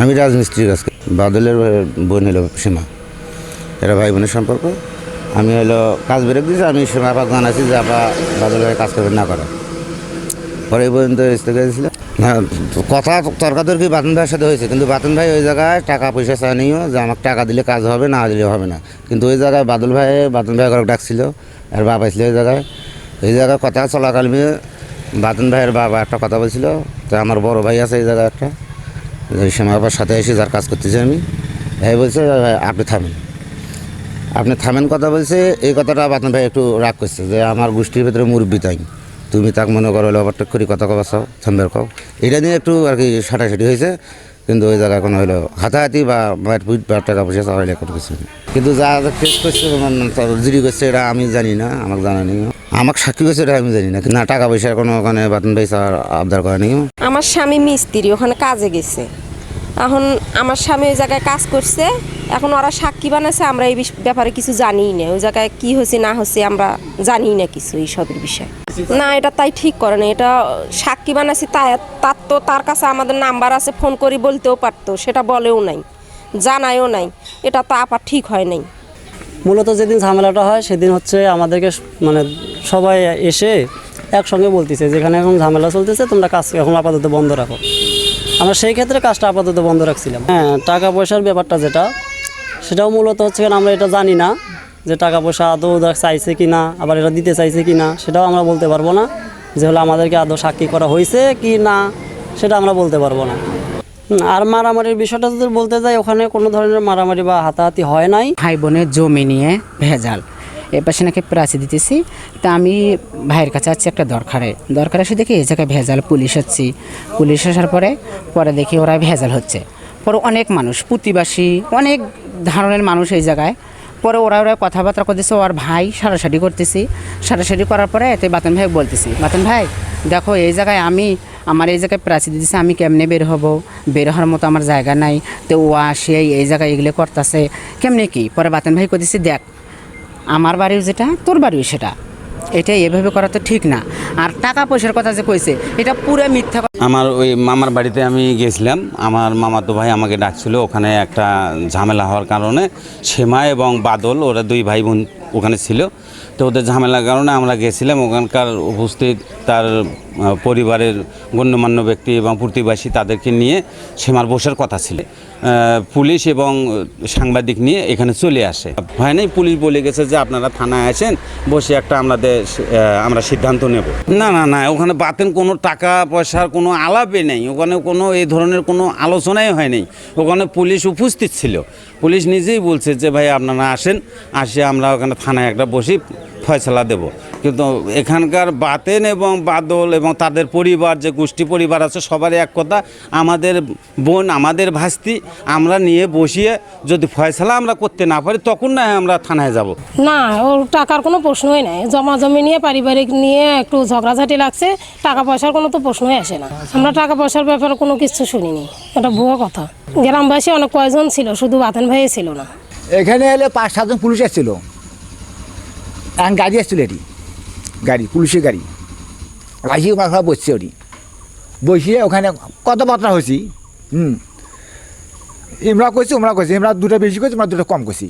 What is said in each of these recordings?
আমি রাজমিস্ত্রির কাছে বাদলের বোন হলো সীমা, এরা ভাই বোনের সম্পর্ক। আমি হলো কাজ বেরো দিয়েছি, আমি সীমা আপাকে জানাচ্ছি যে আপা বাদলের কাজ করবেন না করা। পরে এই পর্যন্ত স্থগিত হয়েছিল। হ্যাঁ, কথা তর্কাতর্কি বাতন ভাইয়ের সাথে হয়েছে, কিন্তু বাতন ভাই ওই জায়গায় টাকা পয়সা চায়নিও যে আমাকে টাকা দিলে কাজ হবে, না দিলে হবে না। কিন্তু ওই জায়গায় বাতন ভাই ঘরে ডাকছিল, আর বাবা ছিল ওই জায়গায়। এই জায়গায় কথা চলাকালীন বাতন ভাইয়ের বাবা একটা কথা বলছিল, তো আমার বড় ভাই আছে এই জায়গায় একটা, সীমা আপার সাথে এসে যার কাজ করতেছি আমি, ভাই বলছে আপনি থামেন কথা বলছে। এই কথাটা বাতন ভাই একটু রাগ করছে যে আমার গোষ্ঠীর ভেতরে মুরব্বী তাই, তুমি তাক মনে করো ওভারটেক করি কথা কবা চাও, থামবের কও, এটা নিয়ে একটু আর কি সাটাসাটি হয়েছে। কিন্তু ওই জায়গায় কোনো হলো হাতাহাতি বা মায়ের পুট বা টাকা পয়সা চাওয়া কোনো কিছু নেই। কিন্তু যা কেস করছে জিডি করছে এটা আমি জানি না, আমাকে জানা নেই। আমাকে সাক্ষী করছে এটা আমি জানি না, না টাকা পয়সার কোনো ওখানে বাতন ভাই আবদার করে নেই। আমার স্বামী মিস্ত্রি, ওখানে কাজে গেছে। এখন আমার স্বামী ওই জায়গায় কাজ করছে, এখন ওরা সাক্ষী বানাচ্ছে, আমরা এই ব্যাপারে কিছু জানিই না। ওই জায়গায় কি হয়েছে না হয়েছে আমরা জানি না কিছু এইসবের বিষয়। না, এটা তাই ঠিক করে না, এটা সাক্ষী বানাচ্ছি তার তো তার কাছে আমাদের নাম্বার আছে, ফোন করি বলতেও পারতো, সেটা বলেও নাই, জানায়ও নাই। এটা তো আপার ঠিক হয় নাই। মূলত যেদিন ঝামেলাটা হয় সেদিন হচ্ছে আমাদেরকে মানে সবাই এসে একসঙ্গে বলতেছে যেখানে এখন ঝামেলা চলতেছে তোমরা কাজ এখন আপাতত বন্ধ রাখো। আমরা সেই ক্ষেত্রে কাজটা আপাতত বন্ধ রাখছিলাম। হ্যাঁ, টাকা পয়সার ব্যাপারটা যেটা, সেটাও মূলত হচ্ছে কারণ আমরা এটা জানি না যে টাকা পয়সা আদৌ চাইছে কি না, আবার এটা দিতে চাইছে কি না, সেটাও আমরা বলতে পারবো না। যে হলো আমাদেরকে আদৌ সাক্ষী করা হয়েছে কি না সেটা আমরা বলতে পারবো না। আর মারামারির বিষয়টা যদি বলতে যাই, ওখানে কোনো ধরনের মারামারি বা হাতাহাতি হয় নাই। ভাই বোনের জমি নিয়ে ভেজাল, এপাশে নাকি প্রাচী দিতেছি। তা আমি ভাইয়ের কাছে আছি একটা দরকারে এসে দেখি এই জায়গায় ভেজাল, পুলিশ আসার পরে দেখি ওরা ভেজাল হচ্ছে। পরে অনেক মানুষ, প্রতিবাসী অনেক ধরনের মানুষ এই জায়গায়। পরে ওরা কথাবার্তা করতেছে, ওর ভাই সারাসারি সারাসারি করার পরে এতে বাতন ভাই বলতেছি, বাতন ভাই দেখো এই জায়গায় আমার এই জায়গায় প্রাচী দিতেছে, আমি কেমনে বের হওয়ার মতো আমার জায়গা নাই। তো ও আসে এই জায়গায় এগুলো করতেছে কেমনে কি। পরে বাতন ভাই করতেছি, দেখ আমার বাড়িও যেটা তোর বাড়িও সেটা, এটা এভাবে করা তো ঠিক না। আর টাকা পয়সার কথা যে কইছে এটা পুরো মিথ্যা। আমার ওই মামার বাড়িতে আমি গেছিলাম, আমার মামাতো ভাই আমাকে ডাকছিল। ওখানে একটা ঝামেলা হওয়ার কারণে সীমা এবং বাদল ওরা দুই ভাই বোন ওখানে ছিল। তো ওদের ঝামেলার কারণে আমরা গেছিলাম। ওখানকার উপস্থিত তার পরিবারের গণ্যমান্য ব্যক্তি এবং প্রতিবাসী তাদেরকে নিয়ে সীমার বসার কথা ছিল। পুলিশ এবং সাংবাদিক নিয়ে এখানে চলে আসে। হয় নাই, পুলিশ বলে গেছে যে আপনারা থানায় আসেন, বসে একটা আমরা সিদ্ধান্ত নেব। না, ওখানে বাতেন কোনো টাকা পয়সার কোনো আলাপই নেই, ওখানে কোনো এই ধরনের কোনো আলোচনাই হয়নি। ওখানে পুলিশ উপস্থিত ছিল, পুলিশ নিজেই বলছে যে ভাই আপনারা আসে আমরা ওখানে থানায় একটা বসি ফয়সালা দেব। কিন্তু এখানকার বাতেন এবং বাদল এবং তাদের পরিবার, যে গোষ্ঠী পরিবার আছে, সবারই এক কথা, আমাদের বোন আমাদের ভাস্তি, আমরা নিয়ে বসিয়ে যদি ফয়সালা আমরা করতে না পারি তখন না আমরা থানায় যাব। না, ওর টাকার কোনো প্রশ্নই নাই। জমি নিয়ে পারিবারিক নিয়ে একটু ঝগড়াঝাটি লাগছে, টাকা পয়সার কোনো তো প্রশ্নই আসে না। আমরা টাকা পয়সার ব্যাপারে কোনো কিছু শুনিনি, এটা ভুয়ো কথা। গ্রামবাসী অনেক কয়জন ছিল, শুধু বাতেন ভাই ছিল না। এখানে এলে 5-7 জন পুলিশ এসেছিল, এখন গাড়ি এসেছিল, পুলিশের গাড়ি আসি মাথা বসছে, বসিয়ে ওখানে কথাবার্তা হয়েছি। আমরা কইছি আমরা দুটো বেশি করছি, আমরা দুটো কম করছি,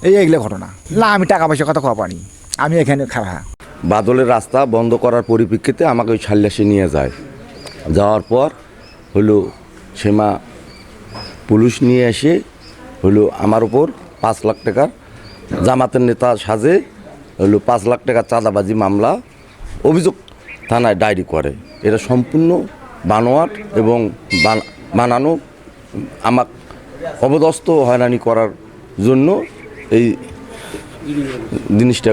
এইগুলো ঘটনা না। আমি টাকা পয়সার কথা কওয়া পারি, আমি এখানে খারাপ। বাদলের রাস্তা বন্ধ করার পরিপ্রেক্ষিতে আমাকে ওই ছাল্লাসে নিয়ে যায়। যাওয়ার পর হলো সীমা পুলিশ নিয়ে এসে হলো আমার উপর 5 লাখ টাকার জামাতের নেতা সাজে হলো 5 লাখ টাকা চাঁদাবাজি মামলা অভিযোগ থানায় ডায়েরি করে। এটা সম্পূর্ণ বানোয়াট এবং বানানো, আমার অবদস্ত হয়রানি করার জন্য এই জিনিসটা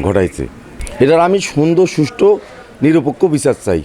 ঘটাইছে। এটার আমি সুন্দর সুষ্ঠু নিরপেক্ষ বিচার চাই।